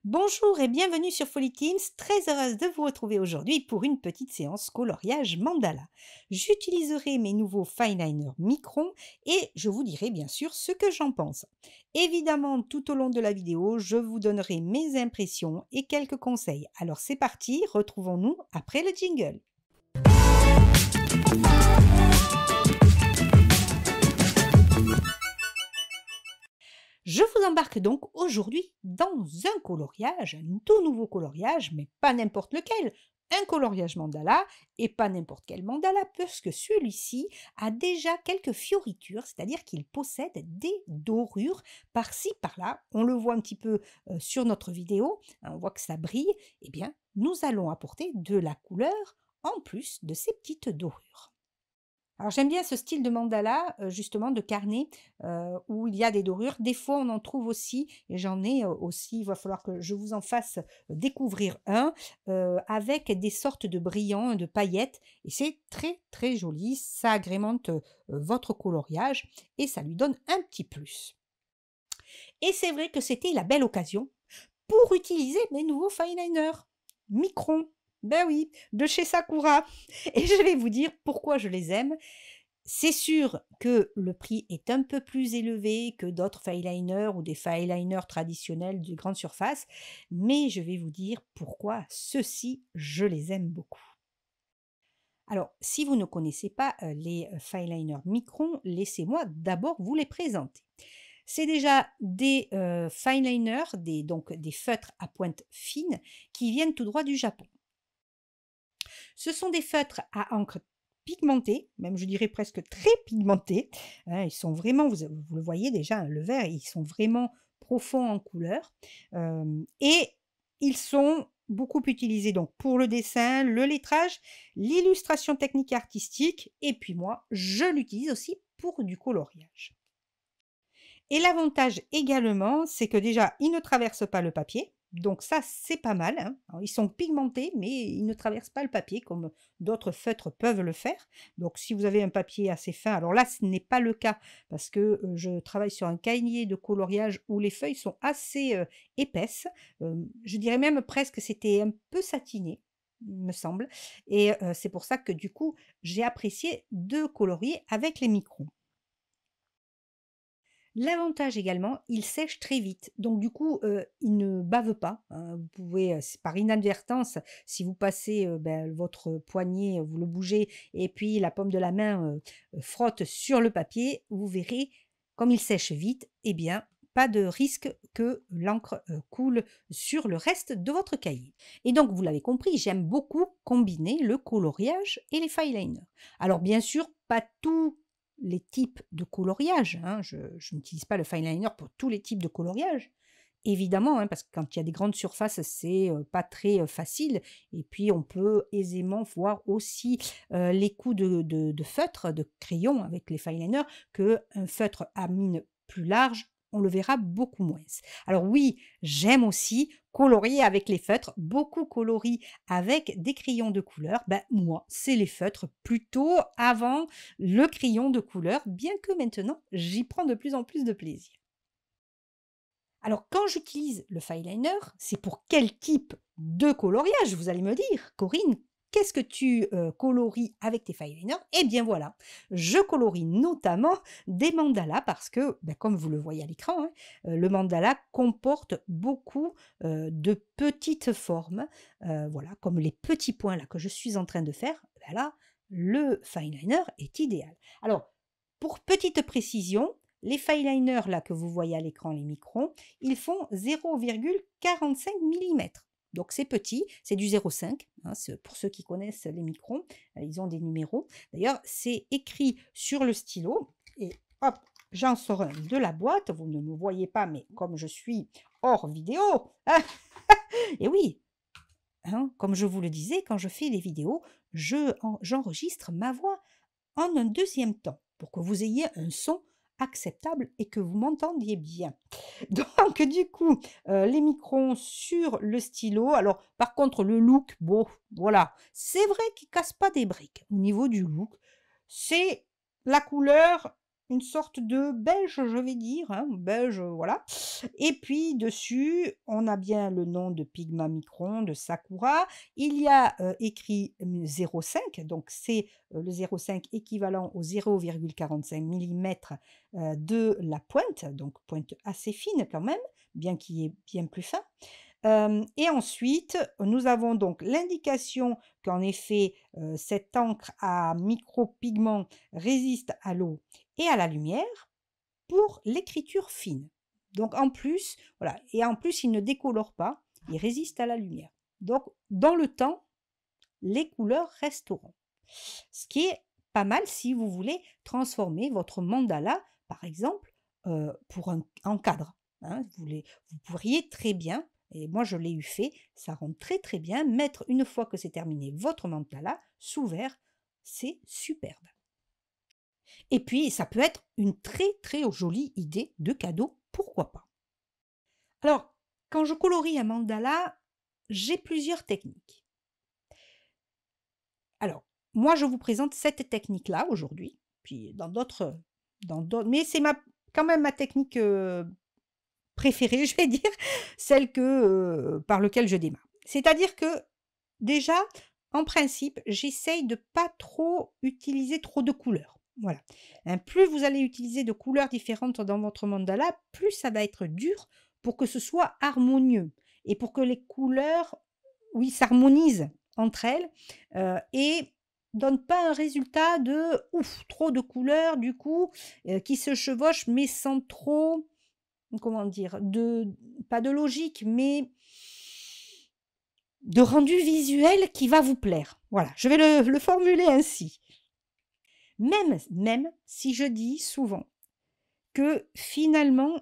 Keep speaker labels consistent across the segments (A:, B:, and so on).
A: Bonjour et bienvenue sur Folly Teams, très heureuse de vous retrouver aujourd'hui pour une petite séance coloriage mandala. J'utiliserai mes nouveaux fineliner Micron et je vous dirai bien sûr ce que j'en pense. Évidemment, tout au long de la vidéo, je vous donnerai mes impressions et quelques conseils. Alors c'est parti, retrouvons-nous après le jingle. Je vous embarque donc aujourd'hui dans un coloriage, un tout nouveau coloriage, mais pas n'importe lequel. Un coloriage mandala, et pas n'importe quel mandala, puisque celui-ci a déjà quelques fioritures, c'est-à-dire qu'il possède des dorures par-ci, par-là. On le voit un petit peu sur notre vidéo, hein, on voit que ça brille. Eh bien, nous allons apporter de la couleur en plus de ces petites dorures. Alors j'aime bien ce style de mandala, justement de carnet, où il y a des dorures. Des fois, on en trouve aussi et j'en ai, aussi, il va falloir que je vous en fasse découvrir un, avec des sortes de brillants, de paillettes et c'est très, très joli. Ça agrémente, votre coloriage et ça lui donne un petit plus. Et c'est vrai que c'était la belle occasion pour utiliser mes nouveaux fineliner Micron. Ben oui, de chez Sakura. Et je vais vous dire pourquoi je les aime. C'est sûr que le prix est un peu plus élevé que d'autres fileliners ou des fileliners traditionnels de grande surface, mais je vais vous dire pourquoi ceux-ci, je les aime beaucoup. Alors, si vous ne connaissez pas les fileliners Micron, laissez-moi d'abord vous les présenter. C'est déjà des fineliners, donc des feutres à pointe fine, qui viennent tout droit du Japon. Ce sont des feutres à encre pigmentés, même je dirais presque très pigmentés. Hein, ils sont vraiment, vous le voyez déjà, le vert, ils sont vraiment profonds en couleur. Et ils sont beaucoup utilisés donc pour le dessin, le lettrage, l'illustration technique et artistique. Et puis moi, je l'utilise aussi pour du coloriage. Et l'avantage également, c'est que déjà, ils ne traversent pas le papier. Donc ça, c'est pas mal, hein. Alors, ils sont pigmentés, mais ils ne traversent pas le papier comme d'autres feutres peuvent le faire. Donc si vous avez un papier assez fin, alors là, ce n'est pas le cas parce que je travaille sur un cahier de coloriage où les feuilles sont assez épaisses. Je dirais même presque c'était un peu satiné, me semble. Et c'est pour ça que du coup, j'ai apprécié de colorier avec les microns. L'avantage également, il sèche très vite. Donc du coup, il ne bave pas, hein. Vous pouvez, c'est par inadvertance, si vous passez, votre poignet, vous le bougez et puis la paume de la main, frotte sur le papier, vous verrez, comme il sèche vite, eh bien, pas de risque que l'encre, coule sur le reste de votre cahier. Et donc vous l'avez compris, j'aime beaucoup combiner le coloriage et les fileliners. Alors bien sûr, pas tous les types de coloriage, hein. Je n'utilise pas le fineliner pour tous les types de coloriage. Évidemment, hein, parce que quand il y a des grandes surfaces, c'est pas très facile. Et puis, on peut aisément voir aussi les coups de feutre, de crayon avec les fineliners, qu'un feutre à mine plus large, on le verra beaucoup moins. Alors oui, j'aime aussi colorier avec les feutres, beaucoup coloris avec des crayons de couleur. Ben, moi, c'est les feutres plutôt avant le crayon de couleur, bien que maintenant, j'y prends de plus en plus de plaisir. Alors, quand j'utilise le fineliner, c'est pour quel type de coloriage? Vous allez me dire, Corinne, qu'est-ce que tu colories avec tes fineliners? Eh bien voilà, je colorie notamment des mandalas parce que, ben, comme vous le voyez à l'écran, hein, le mandala comporte beaucoup de petites formes, voilà, comme les petits points là que je suis en train de faire. Ben là, le fineliner est idéal. Alors, pour petite précision, les fileliners là que vous voyez à l'écran, les microns, ils font 0,45 mm. Donc c'est petit, c'est du 0,5, hein, pour ceux qui connaissent les microns, ils ont des numéros. D'ailleurs, c'est écrit sur le stylo et hop, j'en sors un de la boîte. Vous ne me voyez pas, mais comme je suis hors vidéo, hein, et oui, hein, comme je vous le disais, quand je fais les vidéos, j'enregistre ma voix en un deuxième temps pour que vous ayez un son acceptable et que vous m'entendiez bien. Donc du coup, les microns sur le stylo. Alors par contre le look, bon voilà, c'est vrai qu'il casse pas des briques au niveau du look. C'est la couleur, une sorte de beige, je vais dire, hein, beige, voilà. Et puis dessus, on a bien le nom de Pigma Micron, de Sakura. Il y a, écrit 0,5, donc c'est, le 0,5 équivalent au 0,45 millimètres, de la pointe, donc pointe assez fine quand même, bien qu'il y ait bien plus fin. Et ensuite, nous avons donc l'indication qu'en effet, cette encre à micropigments résiste à l'eau et à la lumière pour l'écriture fine. Donc en plus, voilà, et en plus il ne décolore pas, il résiste à la lumière. Donc dans le temps, les couleurs resteront. Ce qui est pas mal si vous voulez transformer votre mandala, par exemple, pour un en cadre, hein. Vous pourriez très bien, et moi je l'ai eu fait, ça rend très, très bien, mettre une fois que c'est terminé votre mandala sous verre, c'est superbe. Et puis ça peut être une très, très jolie idée de cadeau, pourquoi pas? Alors, quand je colorie un mandala, j'ai plusieurs techniques. Alors, moi, je vous présente cette technique-là aujourd'hui, puis dans d'autres mais c'est ma quand même ma technique, préférée, je vais dire, celle par lequel je démarre. C'est-à-dire que, déjà, en principe, j'essaye de pas trop utiliser trop de couleurs. Voilà. Hein, plus vous allez utiliser de couleurs différentes dans votre mandala, plus ça va être dur pour que ce soit harmonieux et pour que les couleurs, oui, s'harmonisent entre elles, et donnent pas un résultat de ouf, trop de couleurs du coup, qui se chevauchent mais sans trop, comment dire? Pas de logique, mais de rendu visuel qui va vous plaire. Voilà, je vais le formuler ainsi. Même si je dis souvent que finalement,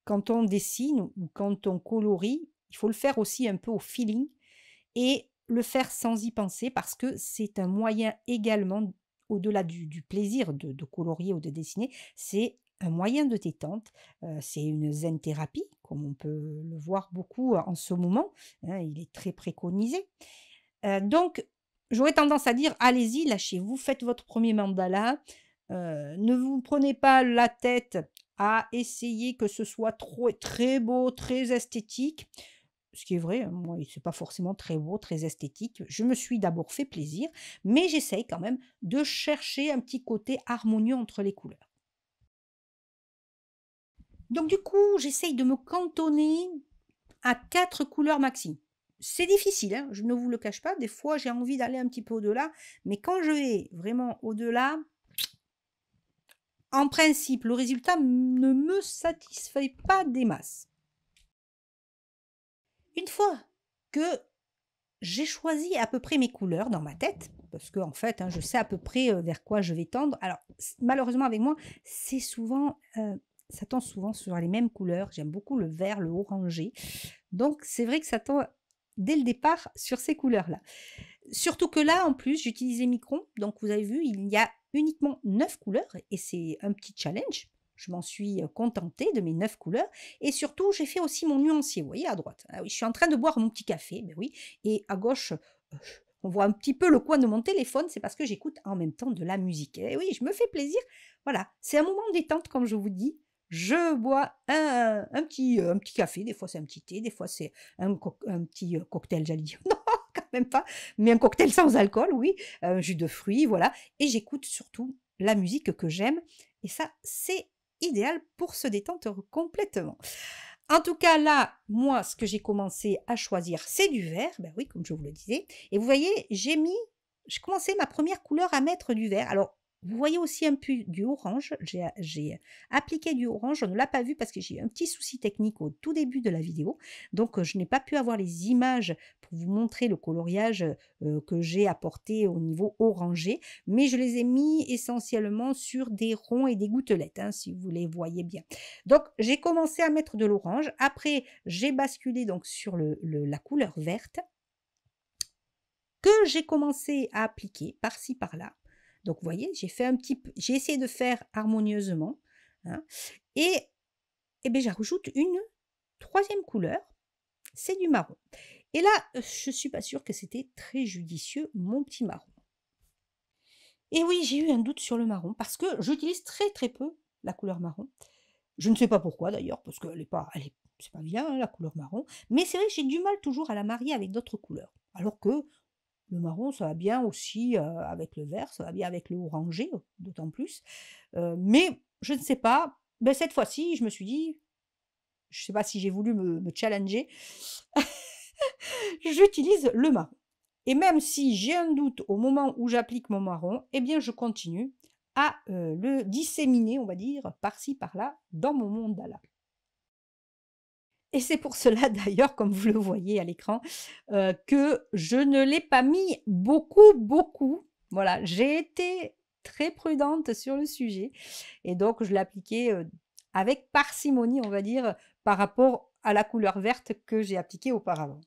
A: quand on dessine ou quand on colorie, il faut le faire aussi un peu au feeling et le faire sans y penser parce que c'est un moyen également, au-delà du plaisir de colorier ou de dessiner, c'est un moyen de détente, c'est une zen thérapie, comme on peut le voir beaucoup en ce moment, hein, il est très préconisé. Donc j'aurais tendance à dire: «Allez-y, lâchez-vous, faites votre premier mandala, ne vous prenez pas la tête à essayer que ce soit trop très beau, très esthétique». Ce qui est vrai, hein, moi, c'est pas forcément très beau, très esthétique. Je me suis d'abord fait plaisir, mais j'essaye quand même de chercher un petit côté harmonieux entre les couleurs. Donc du coup, j'essaye de me cantonner à 4 couleurs maxi. C'est difficile, hein, je ne vous le cache pas, des fois j'ai envie d'aller un petit peu au-delà, mais quand je vais vraiment au-delà, en principe, le résultat ne me satisfait pas des masses. Une fois que j'ai choisi à peu près mes couleurs dans ma tête, parce qu'en fait, hein, je sais à peu près, vers quoi je vais tendre. Alors malheureusement avec moi, c'est souvent, ça tend souvent sur les mêmes couleurs. J'aime beaucoup le vert, le orangé, donc c'est vrai que ça tend dès le départ sur ces couleurs-là. Surtout que là, en plus, j'utilise les microns, donc vous avez vu, il y a uniquement 9 couleurs et c'est un petit challenge. Je m'en suis, contentée de mes 9 couleurs et surtout, j'ai fait aussi mon nuancier, vous voyez à droite? Ah oui, je suis en train de boire mon petit café, beh oui, et à gauche, on voit un petit peu le coin de mon téléphone, c'est parce que j'écoute en même temps de la musique. Et oui, je me fais plaisir. Voilà, c'est un moment détente comme je vous dis. Je bois un petit café, des fois c'est un petit thé, des fois c'est un petit, cocktail, j'allais dire. Non, quand même pas, mais un cocktail sans alcool, oui, un jus de fruits, voilà, et j'écoute surtout la musique que j'aime et ça, c'est idéal pour se détendre complètement. En tout cas, là, moi, ce que j'ai commencé à choisir, c'est du vert, ben oui, comme je vous le disais, et vous voyez, j'ai commencé ma première couleur à mettre du vert. Alors, vous voyez aussi un peu du orange, j'ai appliqué du orange, on ne l'a pas vu parce que j'ai eu un petit souci technique au tout début de la vidéo, donc je n'ai pas pu avoir les images pour vous montrer le coloriage, que j'ai apporté au niveau orangé, mais je les ai mis essentiellement sur des ronds et des gouttelettes, hein, si vous les voyez bien. Donc j'ai commencé à mettre de l'orange, après j'ai basculé donc sur la couleur verte que j'ai commencé à appliquer par-ci par-là. Donc vous voyez, j'ai essayé de faire harmonieusement, hein, et beh, j'ajoute une troisième couleur, c'est du marron. Et là, je suis pas sûre que c'était très judicieux, mon petit marron. Et oui, j'ai eu un doute sur le marron parce que j'utilise très, très peu la couleur marron. Je ne sais pas pourquoi d'ailleurs, parce qu'elle est pas elle est c'est pas bien, hein, la couleur marron, mais c'est vrai que j'ai du mal toujours à la marier avec d'autres couleurs. Alors que le marron, ça va bien aussi, avec le vert, ça va bien avec le orangé, d'autant plus. Mais je ne sais pas, cette fois-ci, je me suis dit, je sais pas si j'ai voulu me challenger, j'utilise le marron. Et même si j'ai un doute au moment où j'applique mon marron, eh bien je continue à, le disséminer, on va dire, par-ci par-là dans mon mandala. Et c'est pour cela d'ailleurs, comme vous le voyez à l'écran, que je ne l'ai pas mis beaucoup, beaucoup. Voilà, j'ai été très prudente sur le sujet et donc je l'ai appliqué, avec parcimonie, on va dire, par rapport à la couleur verte que j'ai appliquée auparavant.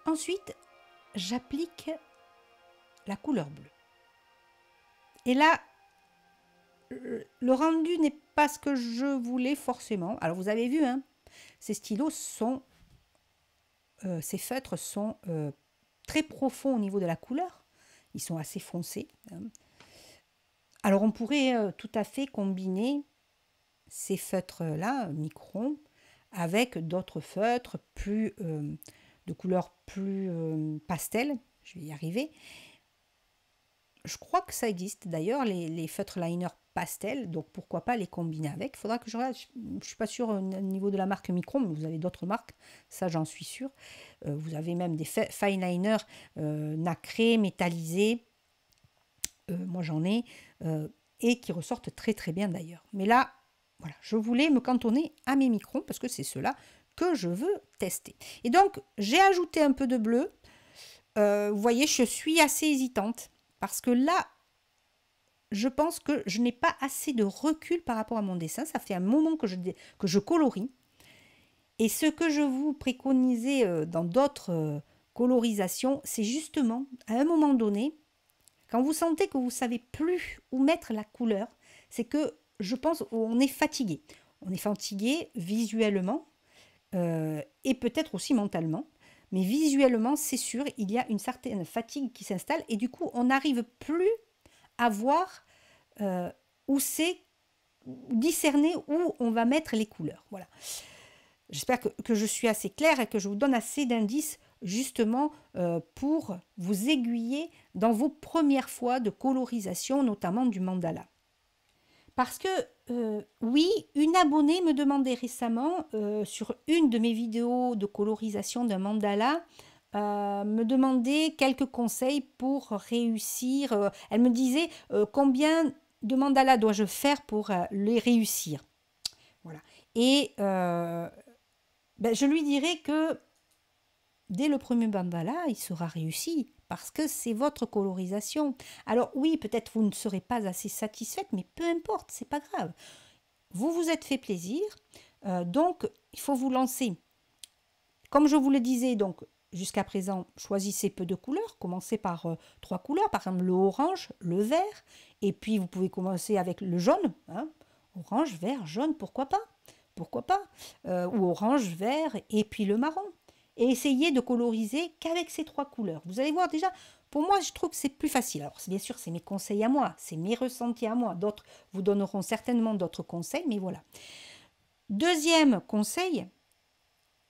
A: Ensuite, j'applique la couleur bleue. Et là, le rendu n'est pas ce que je voulais forcément. Alors vous avez vu, hein, ces stylos sont, ces feutres sont très profonds au niveau de la couleur. Ils sont assez foncés. Hein. Alors on pourrait tout à fait combiner ces feutres-là, micron, avec d'autres feutres plus de couleurs plus pastel. Je vais y arriver. Je crois que ça existe d'ailleurs, les feutres liner pastel, donc pourquoi pas les combiner avec. Il faudra que je regarde, je ne suis pas sûre au niveau de la marque Micron, mais vous avez d'autres marques, ça j'en suis sûre. Vous avez même des fine liners nacrés, métallisés, moi j'en ai, et qui ressortent très très bien d'ailleurs. Mais là, voilà, je voulais me cantonner à mes microns parce que c'est ceux-là que je veux tester. Et donc, j'ai ajouté un peu de bleu. Vous voyez, je suis assez hésitante. Parce que là, je pense que je n'ai pas assez de recul par rapport à mon dessin. Ça fait un moment que je colorie. Et ce que je vous préconisais dans d'autres colorisations, c'est justement, à un moment donné, quand vous sentez que vous ne savez plus où mettre la couleur, c'est que je pense qu'on est fatigué. On est fatigué visuellement et peut-être aussi mentalement. Mais visuellement, c'est sûr, il y a une certaine fatigue qui s'installe et du coup, on n'arrive plus à voir où c'est, discerner où on va mettre les couleurs. Voilà. J'espère que je suis assez claire et que je vous donne assez d'indices justement pour vous aiguiller dans vos premières fois de colorisation, notamment du mandala. Parce que, oui, une abonnée me demandait récemment, sur une de mes vidéos de colorisation d'un mandala, me demandait quelques conseils pour réussir. Elle me disait combien de mandalas dois-je faire pour les réussir. Voilà. Et je lui dirais que dès le premier mandala, il sera réussi parce que c'est votre colorisation. Alors oui, peut-être vous ne serez pas assez satisfaite, mais peu importe, c'est pas grave. Vous vous êtes fait plaisir, donc il faut vous lancer. Comme je vous le disais, donc jusqu'à présent, choisissez peu de couleurs. Commencez par 3 couleurs, par exemple le orange, le vert, et puis vous pouvez commencer avec le jaune. Hein. Orange, vert, jaune, pourquoi pas? Pourquoi pas? Ou orange, vert, et puis le marron. Et essayez de coloriser qu'avec ces 3 couleurs. Vous allez voir déjà, pour moi, je trouve que c'est plus facile. Alors, bien sûr, c'est mes conseils à moi, c'est mes ressentis à moi. D'autres vous donneront certainement d'autres conseils, mais voilà. Deuxième conseil,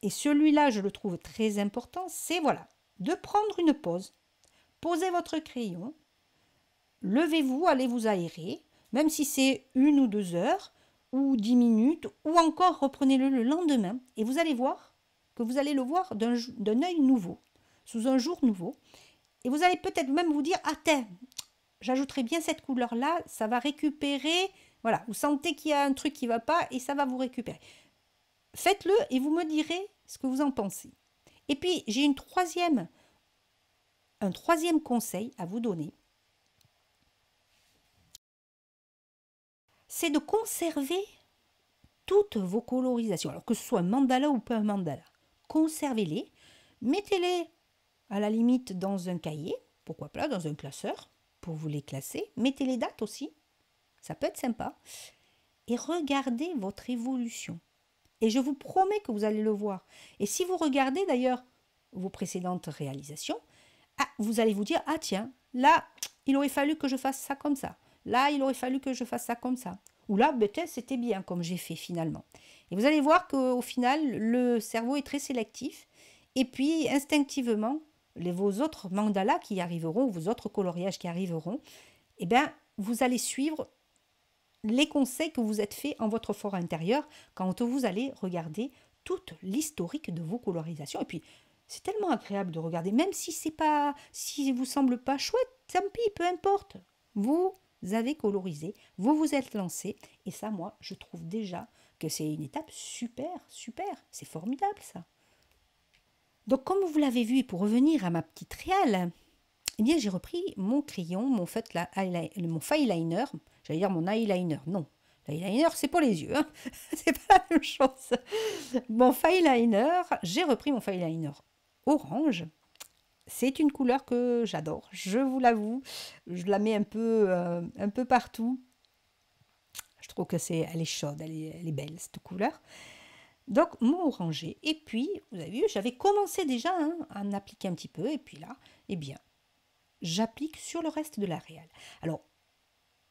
A: et celui-là, je le trouve très important, c'est voilà, de prendre une pause. Posez votre crayon, levez-vous, allez vous aérer, même si c'est 1 ou 2 heures, ou 10 minutes, ou encore reprenez-le le lendemain, et vous allez voir que vous allez le voir d'un œil nouveau, sous un jour nouveau. Et vous allez peut-être même vous dire, ah tiens, j'ajouterai bien cette couleur-là, ça va récupérer, voilà, vous sentez qu'il y a un truc qui ne va pas et ça va vous récupérer. Faites-le et vous me direz ce que vous en pensez. Et puis, j'ai un troisième conseil à vous donner. C'est de conserver toutes vos colorisations, alors que ce soit un mandala ou pas un mandala. Conservez-les, mettez-les à la limite dans un cahier, pourquoi pas dans un classeur, pour vous les classer. Mettez les dates aussi, ça peut être sympa. Et regardez votre évolution. Et je vous promets que vous allez le voir. Et si vous regardez d'ailleurs vos précédentes réalisations, vous allez vous dire, ah tiens, là, il aurait fallu que je fasse ça comme ça. Là, il aurait fallu que je fasse ça comme ça. Ou là, peut-être c'était bien comme j'ai fait finalement. Et vous allez voir qu'au final, le cerveau est très sélectif. Et puis, instinctivement, vos autres mandalas qui arriveront, vos autres coloriages qui arriveront, eh bien, vous allez suivre les conseils que vous êtes faits en votre fort intérieur quand vous allez regarder toute l'historique de vos colorisations. Et puis, c'est tellement agréable de regarder, même si si vous semble pas chouette, tant pis, peu importe. Vous avez colorisé, vous vous êtes lancé, et ça, moi, je trouve déjà que c'est une étape super, super. C'est formidable, ça. Donc, comme vous l'avez vu, et pour revenir à ma petite réale, eh bien, j'ai repris mon crayon, mon fine liner, j'allais dire mon eyeliner, non. L'eyeliner, c'est pour les yeux, hein. C'est pas la même chose. Mon fine liner, j'ai repris mon fine liner orange, C'est une couleur que j'adore, je vous l'avoue. Je la mets un peu partout. Je trouve que elle est chaude, elle est belle cette couleur. Donc mon orangé. Et puis, vous avez vu, j'avais commencé déjà à en appliquer un petit peu. Et puis là, eh bien, j'applique sur le reste de l'aréal. Alors,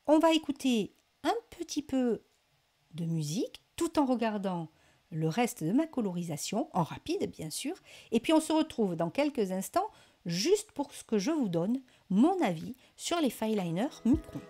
A: on va écouter un petit peu de musique tout en regardant le reste de ma colorisation, en rapide bien sûr. Et puis on se retrouve dans quelques instants juste pour que je vous donne mon avis sur les Fineliner Micron.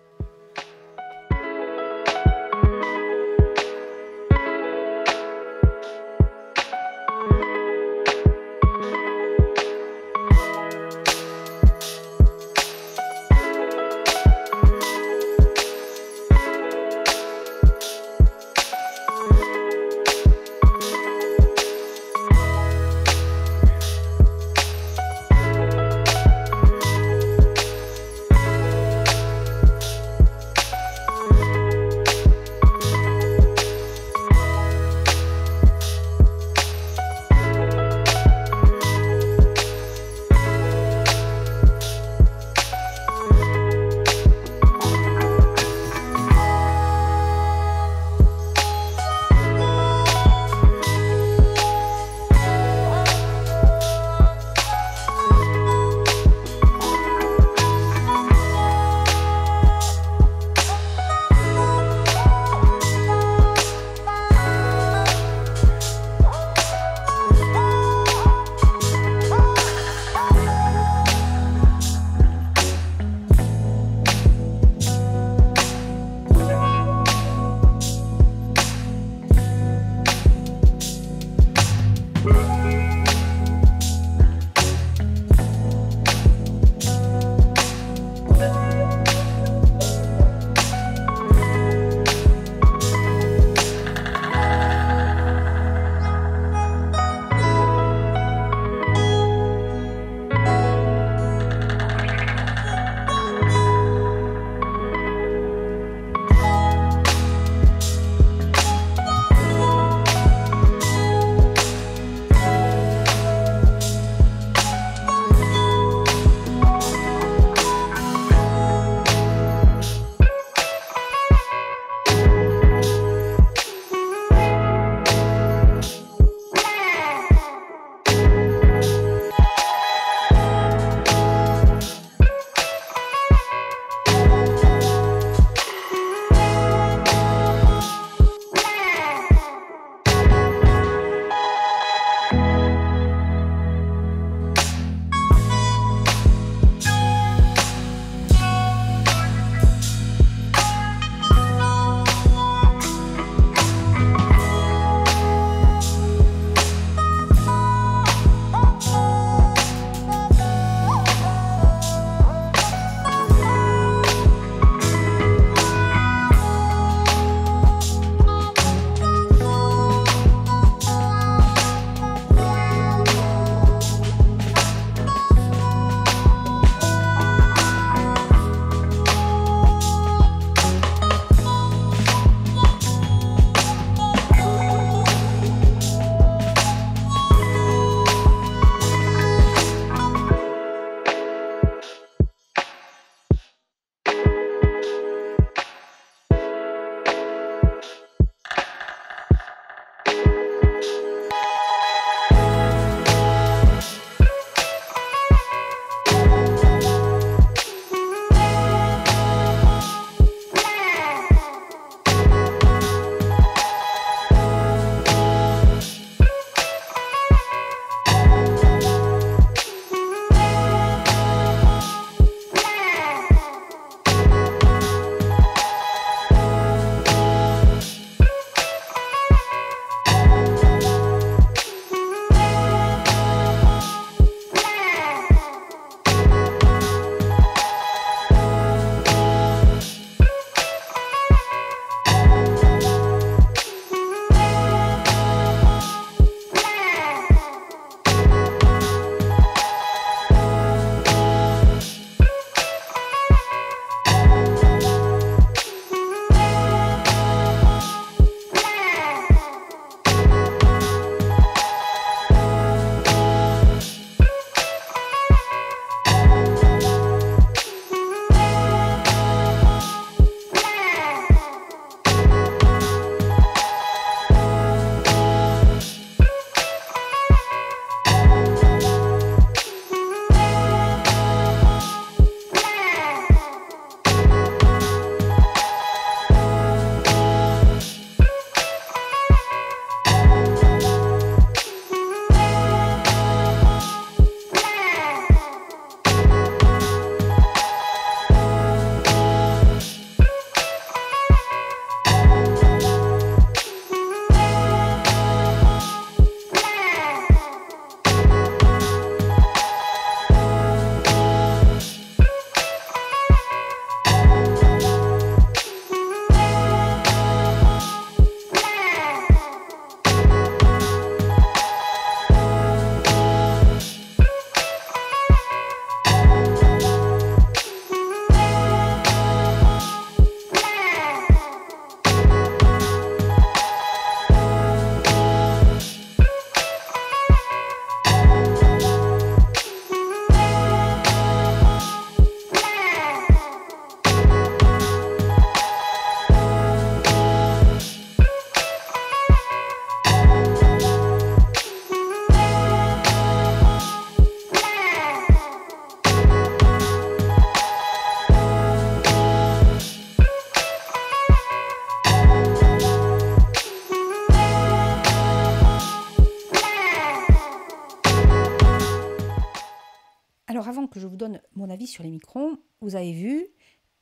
A: Alors avant que je vous donne mon avis sur les microns, vous avez vu,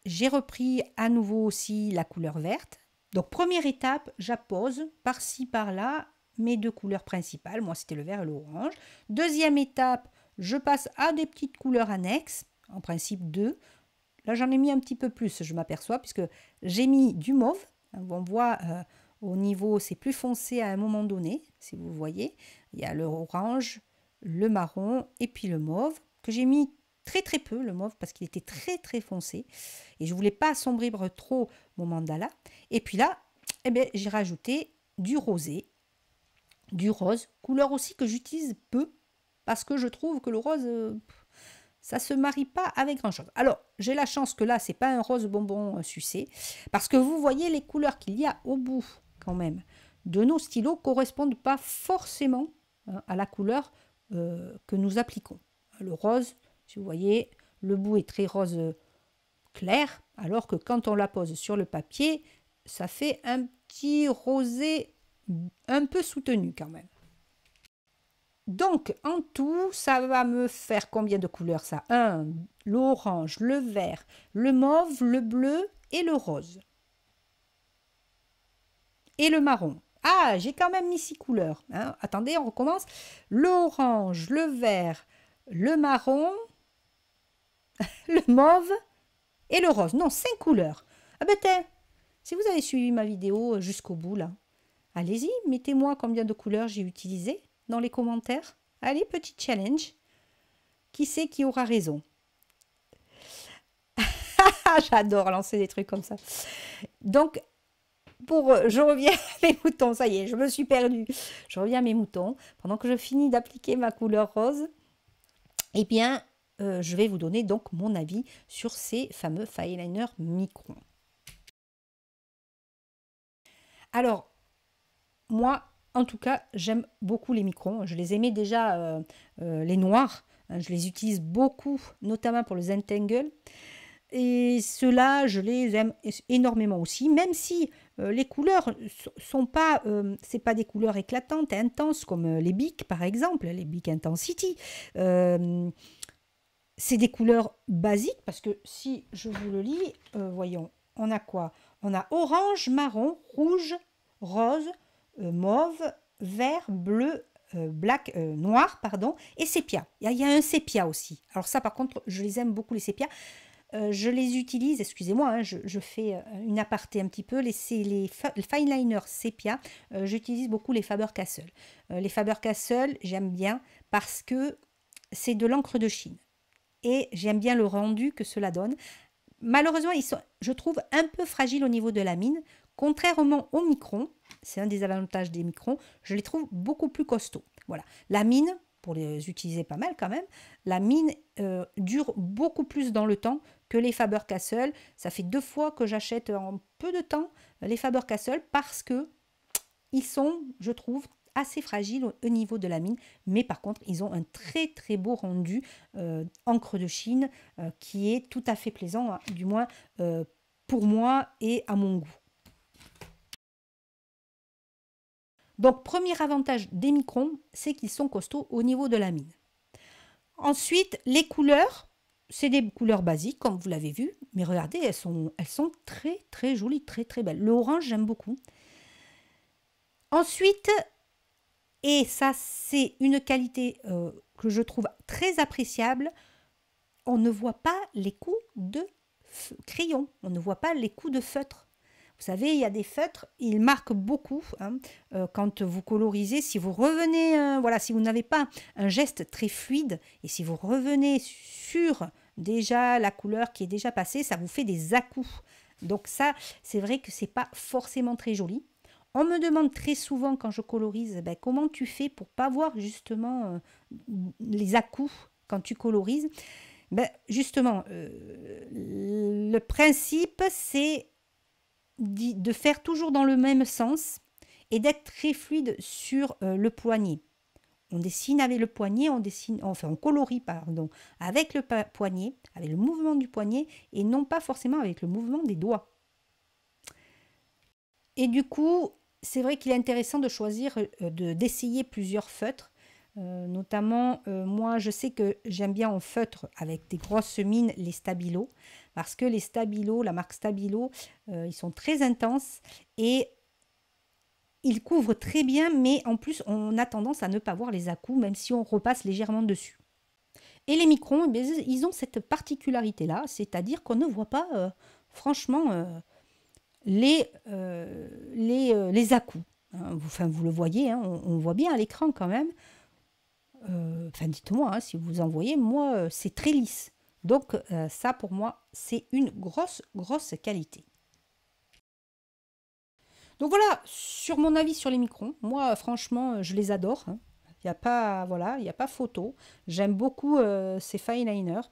A: j'ai repris à nouveau aussi la couleur verte. Donc première étape, j'appose par-ci par-là mes deux couleurs principales. Moi c'était le vert et l'orange. Deuxième étape, je passe à des petites couleurs annexes, en principe deux. Là j'en ai mis un petit peu plus, je m'aperçois, puisque j'ai mis du mauve. On voit au niveau, c'est plus foncé à un moment donné, si vous voyez. Il y a l'orange, le marron et puis le mauve, que j'ai mis très très peu, le mauve, parce qu'il était très très foncé. Et je voulais pas assombrir trop mon mandala. Et puis là, eh bien, j'ai rajouté du rosé, du rose, couleur aussi que j'utilise peu, parce que je trouve que le rose, ça se marie pas avec grand chose. Alors, j'ai la chance que là, c'est pas un rose bonbon sucé, parce que vous voyez les couleurs qu'il y a au bout, quand même, de nos stylos correspondent pas forcément à la couleur que nous appliquons. Le rose, si vous voyez, le bout est très rose clair, alors que quand on la pose sur le papier, ça fait un petit rosé un peu soutenu quand même. Donc, en tout, ça va me faire combien de couleurs ça? L'orange, le vert, le mauve, le bleu et le rose. Et le marron. Ah, j'ai quand même mis 6 couleurs. Hein. Attendez, on recommence. L'orange, le vert, le marron, le mauve et le rose. Non, 5 couleurs. Ah ben tiens, si vous avez suivi ma vidéo jusqu'au bout, là, allez-y, mettez-moi combien de couleurs j'ai utilisé dans les commentaires. Allez, petit challenge. Qui sait qui aura raison? J'adore lancer des trucs comme ça. Donc, je reviens à mes moutons. Ça y est, je me suis perdue. Je reviens à mes moutons. Pendant que je finis d'appliquer ma couleur rose, eh bien, je vais vous donner donc mon avis sur ces fameux Fineliner Micron. Alors, moi, en tout cas, j'aime beaucoup les microns. Je les aimais déjà, les noirs. Je les utilise beaucoup, notamment pour le Zentangle. Et ceux-là, je les aime énormément aussi, même si les couleurs sont pas, c'est pas des couleurs éclatantes et intenses comme les Bic par exemple, les Bic Intensity. C'est des couleurs basiques parce que si je vous le lis, voyons, on a quoi? On a orange, marron, rouge, rose, mauve, vert, bleu, black, noir, pardon, et sépia. Il y a un sépia aussi. Alors ça, par contre, je les aime beaucoup, les sépias. Je les utilise, excusez-moi, hein, je fais une aparté un petit peu, c'est les Fineliner sépia, j'utilise beaucoup les Faber-Castell. Les Faber-Castell, j'aime bien parce que c'est de l'encre de Chine. Et j'aime bien le rendu que cela donne. Malheureusement, ils sont, je trouve, un peu fragiles au niveau de la mine. Contrairement aux microns, c'est un des avantages des microns, je les trouve beaucoup plus costauds. Voilà. La mine, pour les utiliser pas mal quand même, la mine dure beaucoup plus dans le temps que les Faber-Castell. Ça fait 2 fois que j'achète en peu de temps les Faber-Castell parce que ils sont, je trouve, assez fragiles au niveau de la mine, mais par contre, ils ont un très très beau rendu encre de Chine qui est tout à fait plaisant, hein, du moins pour moi et à mon goût. Donc, premier avantage des microns, c'est qu'ils sont costauds au niveau de la mine. Ensuite, les couleurs, c'est des couleurs basiques, comme vous l'avez vu, mais regardez, elles sont très très jolies, très très belles. Le orange, j'aime beaucoup. Ensuite, et ça c'est une qualité que je trouve très appréciable, on ne voit pas les coups de crayon, on ne voit pas les coups de feutre. Vous savez, il y a des feutres, ils marquent beaucoup hein, quand vous colorisez. Si vous revenez, voilà, si vous n'avez pas un geste très fluide et si vous revenez sur déjà la couleur qui est déjà passée, ça vous fait des à-coups. Donc ça, c'est vrai que c'est pas forcément très joli. On me demande très souvent quand je colorise, ben, comment tu fais pour pas voir justement les à-coups quand tu colorises. Ben, justement, le principe, c'est de faire toujours dans le même sens et d'être très fluide sur le poignet. On dessine avec le poignet, on colorie pardon, avec le poignet, avec le mouvement du poignet et non pas forcément avec le mouvement des doigts. Et du coup, c'est vrai qu'il est intéressant de choisir, d'essayer plusieurs feutres Notamment, moi, je sais que j'aime bien en feutre avec des grosses mines les Stabilo, parce que les Stabilo, la marque Stabilo, ils sont très intenses et ils couvrent très bien, mais en plus, on a tendance à ne pas voir les à-coups, même si on repasse légèrement dessus. Et les microns, eh bien, ils ont cette particularité-là, c'est-à-dire qu'on ne voit pas, franchement, les à-coups. Hein. Enfin, vous le voyez, hein, on voit bien à l'écran quand même. Enfin, dites-moi hein, si vous en voyez, moi, c'est très lisse. Donc, ça, pour moi, c'est une grosse, grosse qualité. Donc voilà, sur mon avis sur les microns, moi, franchement, je les adore. Hein. Il n'y a pas, voilà, il y a pas photo. J'aime beaucoup ces fine liners.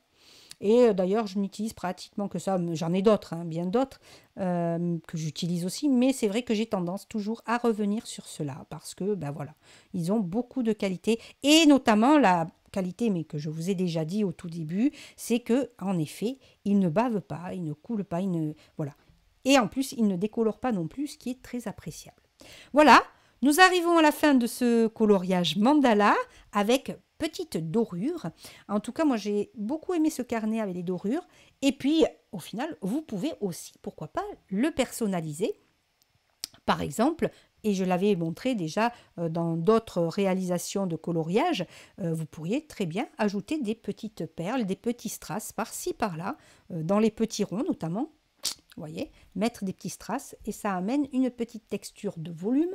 A: Et d'ailleurs, je n'utilise pratiquement que ça. J'en ai d'autres, hein, bien d'autres, que j'utilise aussi. Mais c'est vrai que j'ai tendance toujours à revenir sur cela parce que, ben voilà, ils ont beaucoup de qualité. Et notamment la qualité, mais que je vous ai déjà dit au tout début, c'est que en effet, ils ne bavent pas, ils ne coulent pas, voilà. Et en plus, ils ne décolorent pas non plus, ce qui est très appréciable. Voilà, nous arrivons à la fin de ce coloriage mandala avec petite dorure. En tout cas, moi, j'ai beaucoup aimé ce carnet avec les dorures. Et puis, au final, vous pouvez aussi, pourquoi pas, le personnaliser. Par exemple, et je l'avais montré déjà dans d'autres réalisations de coloriage, vous pourriez très bien ajouter des petites perles, des petits strass par-ci, par-là, dans les petits ronds notamment. Vous voyez, mettre des petits strass et ça amène une petite texture de volume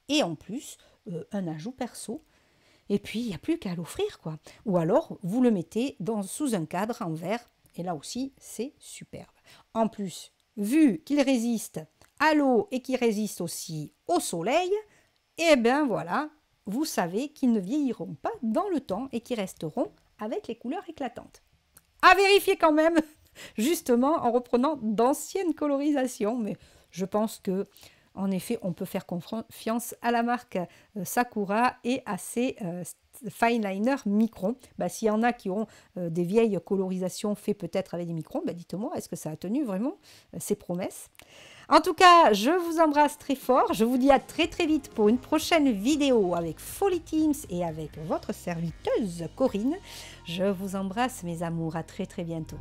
A: et en plus un ajout perso. Et puis, il n'y a plus qu'à l'offrir, quoi. Ou alors, vous le mettez sous un cadre en verre. Et là aussi, c'est superbe. En plus, vu qu'il résiste à l'eau et qu'il résiste aussi au soleil, eh bien voilà, vous savez qu'ils ne vieilliront pas dans le temps et qu'ils resteront avec les couleurs éclatantes. À vérifier quand même, justement, en reprenant d'anciennes colorisations. Mais je pense que en effet, on peut faire confiance à la marque Sakura et à ses fine liners microns. Bah, s'il y en a qui ont des vieilles colorisations faites peut-être avec des microns, bah, dites-moi, est-ce que ça a tenu vraiment ses promesses? En tout cas, je vous embrasse très fort. Je vous dis à très très vite pour une prochaine vidéo avec Folly Teams et avec votre serviteuse Corinne. Je vous embrasse mes amours, à très très bientôt.